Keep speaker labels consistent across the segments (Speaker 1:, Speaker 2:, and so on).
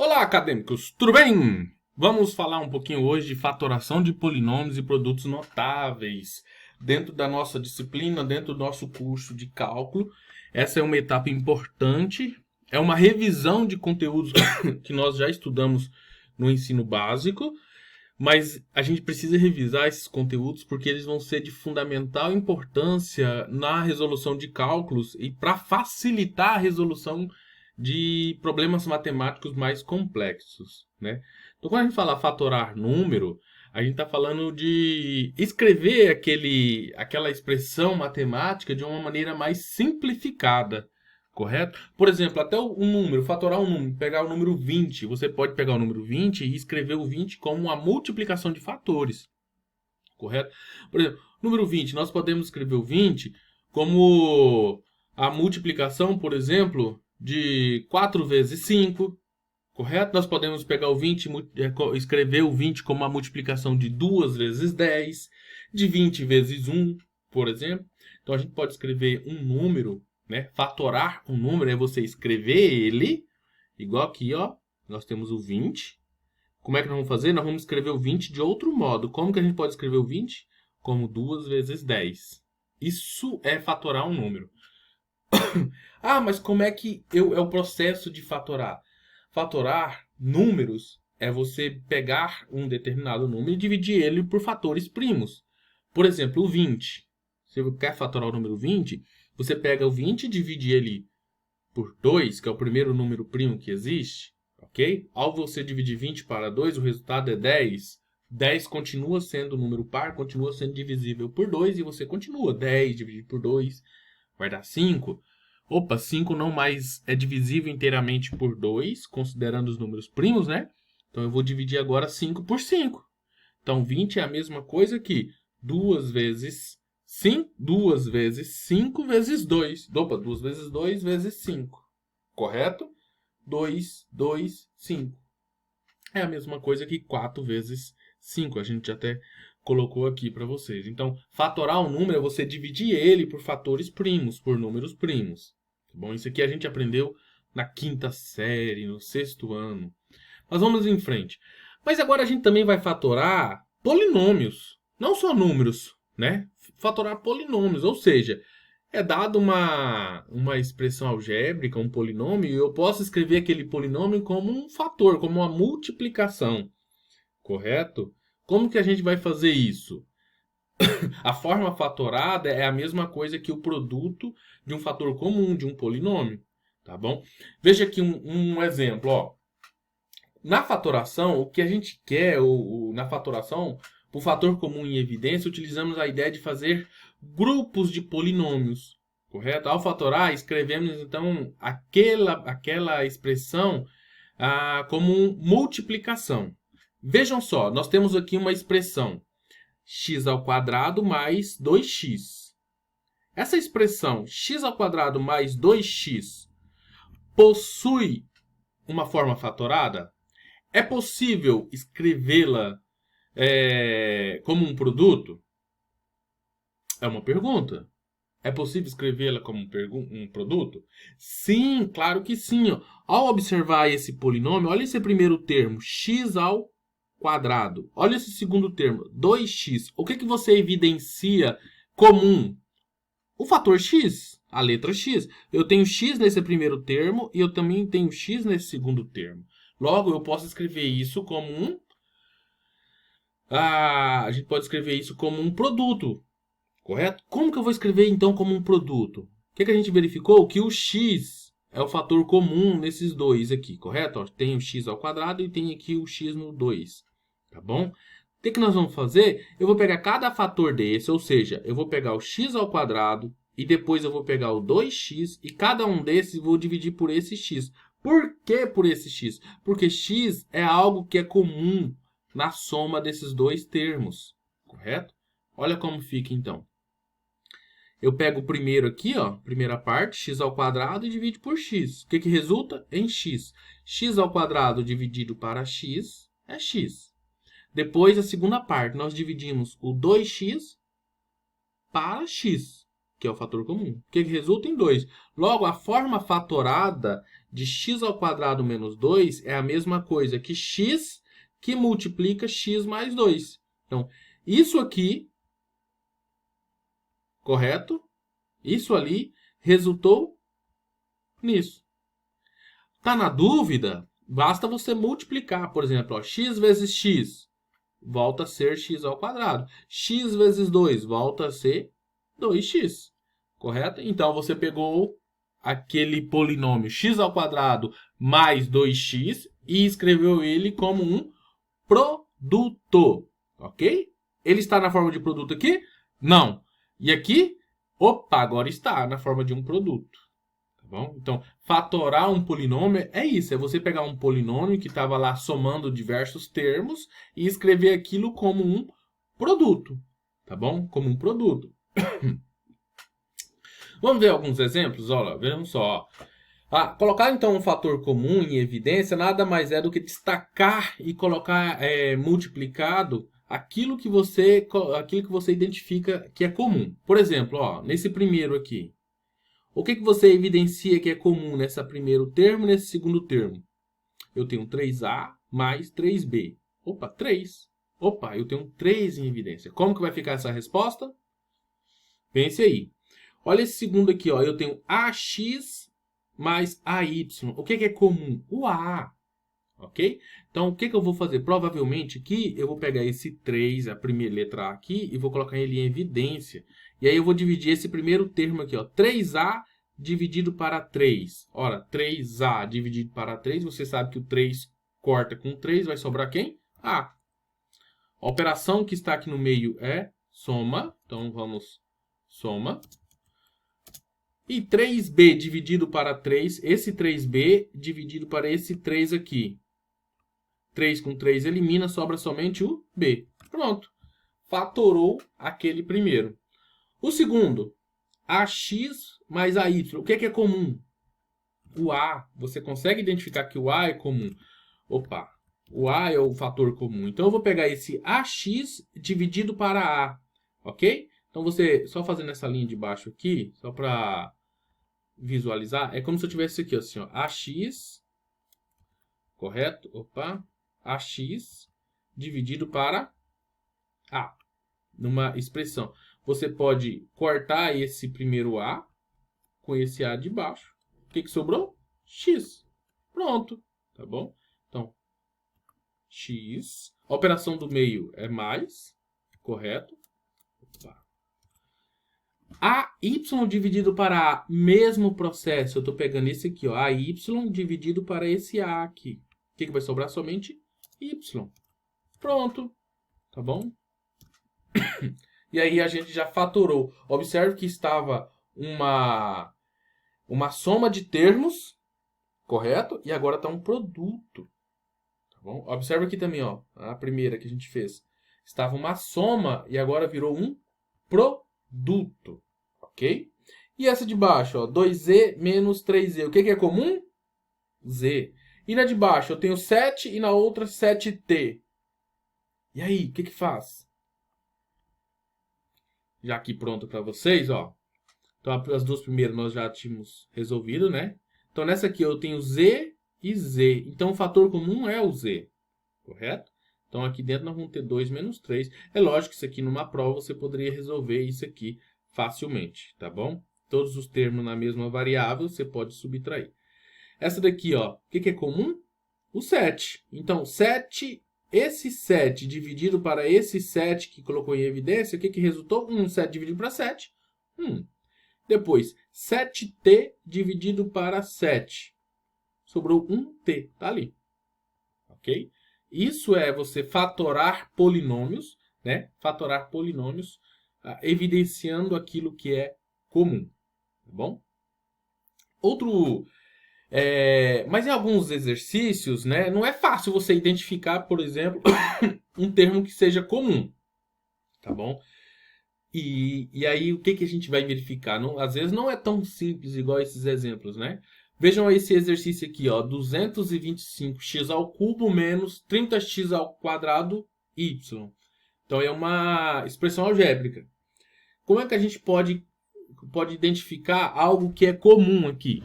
Speaker 1: Olá, acadêmicos, tudo bem? Vamos falar um pouquinho hoje de fatoração de polinômios e produtos notáveis dentro da nossa disciplina, dentro do nosso curso de cálculo. Essa é uma etapa importante, é uma revisão de conteúdos que nós já estudamos no ensino básico, mas a gente precisa revisar esses conteúdos porque eles vão ser de fundamental importância na resolução de cálculos e para facilitar a resolução de problemas matemáticos mais complexos, né? Então, quando a gente fala fatorar número, a gente está falando de escrever aquela expressão matemática de uma maneira mais simplificada, correto? Por exemplo, até um número, fatorar um número, pegar o número 20, você pode pegar o número 20 e escrever o 20 como uma multiplicação de fatores, correto? Por exemplo, número 20, nós podemos escrever o 20 como a multiplicação, por exemplo, de 4 vezes 5, correto? Nós podemos pegar o 20 e escrever o 20 como a multiplicação de 2 vezes 10, de 20 vezes 1, por exemplo. Então a gente pode escrever um número, né? Fatorar um número é você escrever ele, igual aqui, ó. Nós temos o 20. Como é que nós vamos fazer? Nós vamos escrever o 20 de outro modo. Como que a gente pode escrever o 20? Como 2 vezes 10. Isso é fatorar um número. Ah, mas como é que é o processo de fatorar? Fatorar números é você pegar um determinado número e dividir ele por fatores primos. Por exemplo, o 20. Se você quer fatorar o número 20, você pega o 20 e divide ele por 2, que é o primeiro número primo que existe, ok? Ao você dividir 20 para 2, o resultado é 10. 10 continua sendo um número par, continua sendo divisível por 2 e você continua. 10 dividido por 2 vai dar 5. Opa, 5 não mais é divisível inteiramente por 2, considerando os números primos, né? Então eu vou dividir agora 5 por 5. Então 20 é a mesma coisa que 2 vezes 5, 2 vezes 5 vezes 2. Opa, 2 vezes 2 vezes 5. Correto? 2, 2, 5. É a mesma coisa que 4 vezes 5. A gente até colocou aqui para vocês. Então, fatorar um número é você dividir ele por fatores primos, por números primos. Tá bom? Isso aqui a gente aprendeu na quinta série, no sexto ano. Mas vamos em frente. Mas agora a gente também vai fatorar polinômios, não só números, né? Fatorar polinômios, ou seja, é dado uma expressão algébrica, um polinômio, e eu posso escrever aquele polinômio como um fator, como uma multiplicação, correto? Como que a gente vai fazer isso? A forma fatorada é a mesma coisa que o produto de um fator comum, de um polinômio, tá bom? Veja aqui um exemplo, ó. Na fatoração, o que a gente quer, na fatoração, o fator comum em evidência, utilizamos a ideia de fazer grupos de polinômios, correto? Ao fatorar, escrevemos então aquela expressão como multiplicação. Vejam só, nós temos aqui uma expressão x ao quadrado mais 2x. Essa expressão x ao quadrado mais 2x possui uma forma fatorada? É possível escrevê-la como um produto? É uma pergunta. É possível escrevê-la como um produto? Sim, claro que sim. Ó. Ao observar esse polinômio, olha esse primeiro termo, x ao quadrado. Olha esse segundo termo, 2x. O que você evidencia comum? O fator x, a letra x. Eu tenho x nesse primeiro termo e eu também tenho x nesse segundo termo. Logo, eu posso escrever isso como a gente pode escrever isso como um produto, correto? Como que eu vou escrever, então, como um produto? O que a gente verificou? Que o x é o fator comum nesses dois aqui, correto? Ó, tem o x ao quadrado e tem aqui o x no 2, tá bom? O que nós vamos fazer? Eu vou pegar cada fator desse, ou seja, eu vou pegar o x ao quadrado e depois eu vou pegar o 2x e cada um desses vou dividir por esse x. Por que por esse x? Porque x é algo que é comum na soma desses dois termos, correto? Olha como fica então. Eu pego o primeiro aqui, ó, primeira parte, x ao quadrado e divido por x. O que resulta? Em x. X ao quadrado dividido para x é x. Depois, a segunda parte, nós dividimos o 2x para x, que é o fator comum. O que resulta em 2. Logo, a forma fatorada de x ao quadrado menos 2 é a mesma coisa que x que multiplica x mais 2. Então, isso aqui, correto? Isso ali resultou nisso. Tá na dúvida? Basta você multiplicar. Por exemplo, ó, x vezes x volta a ser x ao quadrado. X vezes 2 volta a ser 2x. Correto? Então, você pegou aquele polinômio x ao quadrado mais 2x e escreveu ele como um produto. Ok? Ele está na forma de produto aqui? Não. E aqui? Opa, agora está na forma de um produto. Tá bom? Então, fatorar um polinômio é isso. É você pegar um polinômio que estava lá somando diversos termos e escrever aquilo como um produto. Tá bom? Como um produto. Vamos ver alguns exemplos? Olha, vejam só. Colocar então um fator comum em evidência nada mais é do que destacar e colocar multiplicado aquilo que você identifica que é comum. Por exemplo, ó, nesse primeiro aqui, o que você evidencia que é comum nesse primeiro termo e nesse segundo termo? Eu tenho 3A mais 3B. Opa, 3. Opa, eu tenho 3 em evidência. Como que vai ficar essa resposta? Pense aí. Olha esse segundo aqui, ó. Eu tenho AX mais AY. O que é comum? O A. Ok? Então, o que eu vou fazer? Provavelmente aqui, eu vou pegar esse 3, a primeira letra A aqui, e vou colocar ele em evidência. E aí eu vou dividir esse primeiro termo aqui, ó. 3A dividido para 3. Ora, 3A dividido para 3, você sabe que o 3 corta com 3, vai sobrar quem? A. A operação que está aqui no meio é soma. Então, vamos soma. E 3b dividido para 3, esse 3b dividido para esse 3 aqui. 3 com 3 elimina, sobra somente o b. Pronto. Fatorou aquele primeiro. O segundo, ax mais ay. O que é comum? O a. Você consegue identificar que o a é comum. Opa, o a é o fator comum. Então, eu vou pegar esse ax dividido para a. Ok? Então, você, só fazendo essa linha de baixo aqui, só para visualizar, é como se eu tivesse aqui, assim, ó, ax, correto? Opa, ax dividido para a, numa expressão. Você pode cortar esse primeiro a com esse a de baixo. O que sobrou? X. Pronto, tá bom? Então, x, a operação do meio é mais, correto? Opa. AY dividido para A, mesmo processo. Eu estou pegando esse aqui, ó, AY dividido para esse A aqui. O que vai sobrar? Somente Y. Pronto. Tá bom? E aí a gente já fatorou. Observe que estava uma soma de termos, correto? E agora está um produto. Tá bom? Observe aqui também, ó, a primeira que a gente fez. Estava uma soma e agora virou um produto. Ok? E essa de baixo, ó, 2z menos 3z. O que é comum? Z. E na de baixo, eu tenho 7 e na outra 7t. E aí, o que faz? Já aqui pronto para vocês, ó. Então, as duas primeiras nós já tínhamos resolvido, né? Então, nessa aqui eu tenho z e z. Então, o fator comum é o z. Correto? Então, aqui dentro nós vamos ter 2 menos 3. É lógico que isso aqui numa prova você poderia resolver isso aqui facilmente, tá bom? Todos os termos na mesma variável você pode subtrair. Essa daqui, ó, o que é comum? O 7. Então, 7, esse 7 dividido para esse 7 que colocou em evidência, o que resultou? 7 dividido para 7, 1. Depois, 7t dividido para 7. Sobrou 1t, tá ali. Ok? Isso é você fatorar polinômios, né? Fatorar polinômios, evidenciando aquilo que é comum, tá bom? Mas em alguns exercícios, né, não é fácil você identificar, por exemplo, um termo que seja comum, tá bom? E aí, o que a gente vai verificar? Não, às vezes não é tão simples igual esses exemplos, né? Vejam esse exercício aqui, ó, 225x ao cubo menos 30x ao quadrado y. Então, é uma expressão algébrica. Como é que a gente pode identificar algo que é comum aqui?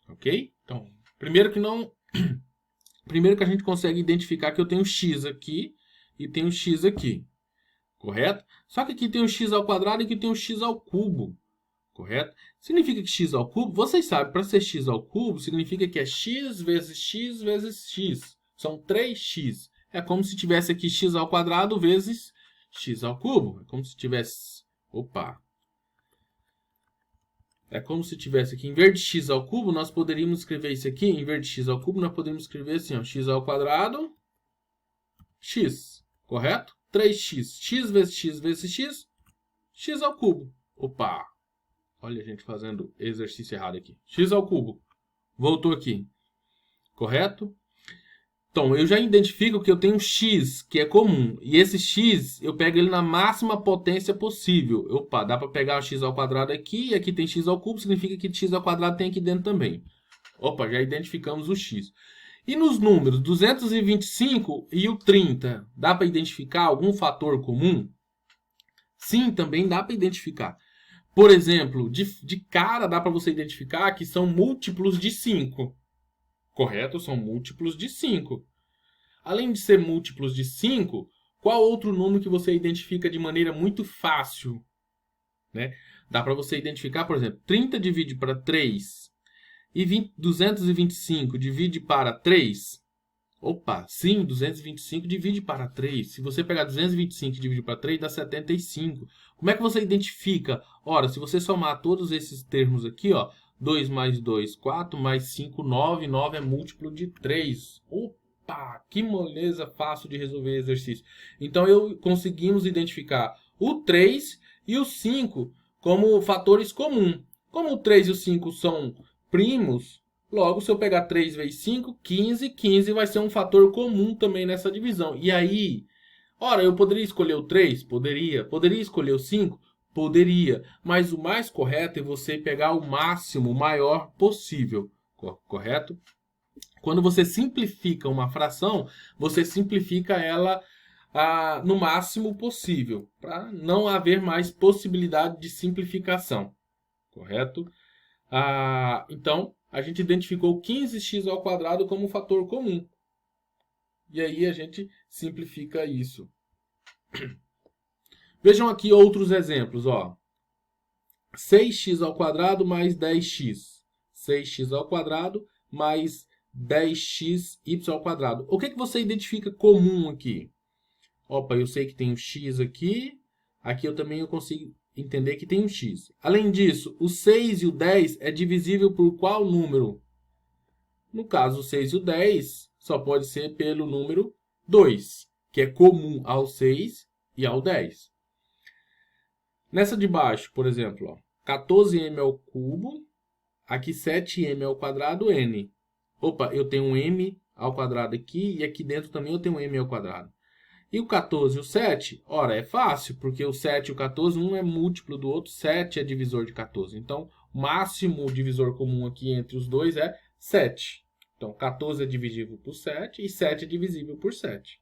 Speaker 1: Ok? Então, Primeiro que não... Primeiro que a gente consegue identificar que eu tenho x aqui e tenho x aqui. Correto? Só que aqui tem o x ao quadrado e aqui tem o x ao cubo. Correto? Significa que x ao cubo, vocês sabem, para ser x ao cubo, significa que é x vezes x vezes x. São 3x. É como se tivesse aqui x ao quadrado vezes x ao cubo. É como se tivesse... Opa! É como se tivesse aqui, em vez de x ao cubo, nós poderíamos escrever isso aqui. Em vez de x ao cubo, nós poderíamos escrever assim, ó, x ao quadrado, x. Correto? 3x. X vezes x vezes x, x ao cubo. Opa! Olha a gente fazendo exercício errado aqui. X ao cubo. Voltou aqui. Correto? Então, eu já identifico que eu tenho x, que é comum. E esse x, eu pego ele na máxima potência possível. Opa, dá para pegar o x ao quadrado aqui. E aqui tem x ao cubo, significa que x ao quadrado tem aqui dentro também. Opa, já identificamos o x. E nos números 225 e o 30, dá para identificar algum fator comum? Sim, também dá para identificar. Por exemplo, de cara dá para você identificar que são múltiplos de 5. Correto? São múltiplos de 5. Além de ser múltiplos de 5, qual outro número que você identifica de maneira muito fácil? Né? Dá para você identificar, por exemplo, 30 divide para 3 e 225 divide para 3. Opa, sim, 225 divide para 3. Se você pegar 225 e dividir para 3, dá 75. Como é que você identifica? Ora, se você somar todos esses termos aqui, ó, 2 mais 2, 4, mais 5, 9. 9 é múltiplo de 3. Opa, que moleza fácil de resolver exercício. Então, conseguimos identificar o 3 e o 5 como fatores comuns. Como o 3 e o 5 são primos... Logo, se eu pegar 3 vezes 5, 15. 15 vai ser um fator comum também nessa divisão. E aí, ora, eu poderia escolher o 3? Poderia. Poderia escolher o 5? Poderia. Mas o mais correto é você pegar o máximo, o maior possível. Correto? Quando você simplifica uma fração, você simplifica ela no máximo possível, para não haver mais possibilidade de simplificação. Correto? Então, a gente identificou 15x ao quadrado como um fator comum. E aí a gente simplifica isso. Vejam aqui outros exemplos. Ó. 6x ao quadrado mais 10x. 6x ao quadrado mais 10xy ao quadrado. O que você identifica comum aqui? Opa, eu sei que tem um x aqui. Aqui eu também consigo entender que tem um x. Além disso, o 6 e o 10 é divisível por qual número? No caso, o 6 e o 10 só pode ser pelo número 2, que é comum ao 6 e ao 10. Nessa de baixo, por exemplo, ó, 14m ao cubo, aqui 7m ao quadrado, n. Opa, eu tenho um m ao quadrado aqui e aqui dentro também eu tenho um m ao quadrado. E o 14 e o 7, ora, é fácil, porque o 7 e o 14, um é múltiplo do outro, 7 é divisor de 14. Então, o máximo divisor comum aqui entre os dois é 7. Então, 14 é divisível por 7 e 7 é divisível por 7.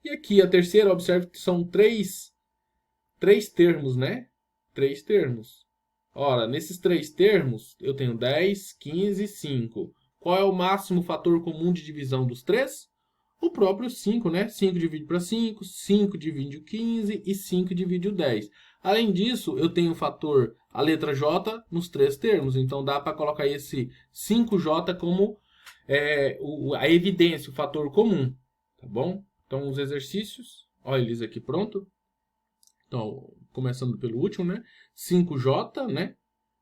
Speaker 1: E aqui a terceira, observe que são três termos, né? 3 termos. Ora, nesses 3 termos, eu tenho 10, 15 e 5. Qual é o máximo fator comum de divisão dos 3? O próprio 5, né? 5 divide para 5, 5 divide o 15 e 5 divide o 10. Além disso, eu tenho o fator, a letra J, nos 3 termos. Então, dá para colocar esse 5J como a evidência, o fator comum. Tá bom? Então, os exercícios, olha eles aqui pronto. Então, começando pelo último, né? 5J, né?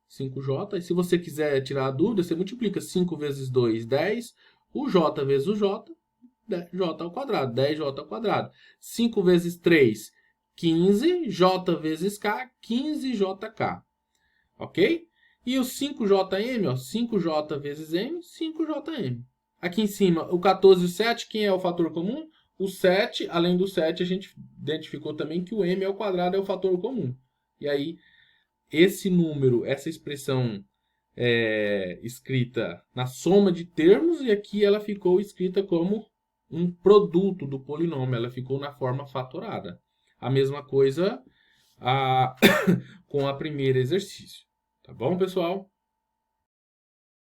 Speaker 1: 5J. E se você quiser tirar a dúvida, você multiplica 5 vezes 2, 10. O J vezes o J. J ao quadrado, 10J ao quadrado. 5 vezes 3, 15. J vezes K, 15JK. Ok? E o 5JM, ó, 5J vezes M, 5JM. Aqui em cima, o 14 e o 7, quem é o fator comum? O 7, além do 7, a gente identificou também que o M ao quadrado é o fator comum. E aí, esse número, essa expressão escrita na soma de termos, e aqui ela ficou escrita como um produto do polinômio, ela ficou na forma fatorada. A mesma coisa com a primeira exercício. Tá bom, pessoal?